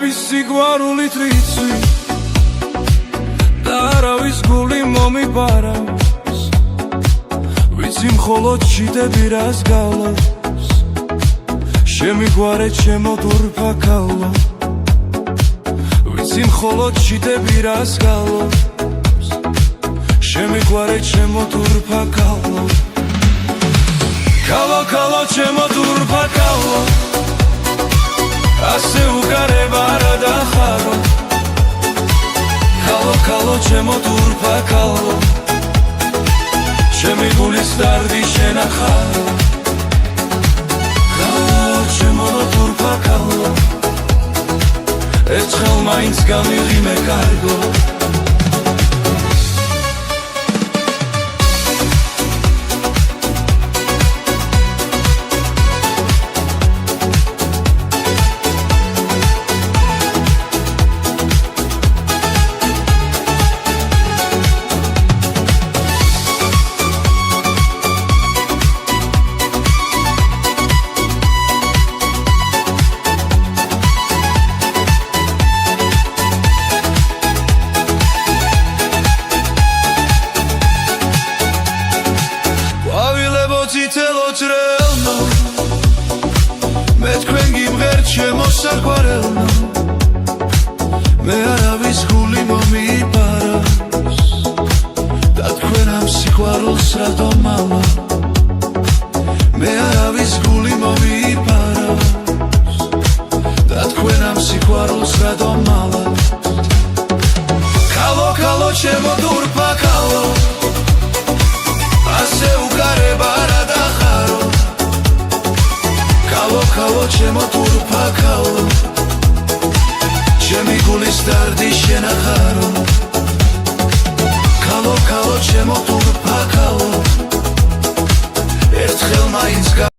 გაგების სიყვარულით რიცხვი და არავის გული მომიპარავს ვიცი მხოლოდ ჭიდები რას გავლობს შემიგვარე ჩემო დურფაქალო ვიცი მხოლოდ ჭიდები რას გავლობს შემიგვარე ჩემო დურფაქალო კალო კალო ჩემო დურფაქალო ასე უგარება რა დახარო კალო კალო ჩემო დურფაქალო ჩემი გულის დარდი შენახარო კალო ჩემო დურფაქალო ერთხელ მაინც გამიღიმე კარგო ელო მე თქვენ გიმღერთ ჩემო საყვარელო მე არავის გული მომიპარავს და თქვენ ამ სიყვარულს რატო მავა მე არავის გული მომიპარავს და თქვენ ამ სიყვარულს რატო მავა კალო კალო ჩემო დურფაქალო ასე უგარება რა დახარო კალო კალო ჩემო დურფაქალო ჩემი გულის დარდი შენახარო კალო კალო ჩემო დურფაქალო ერთხელ მაინც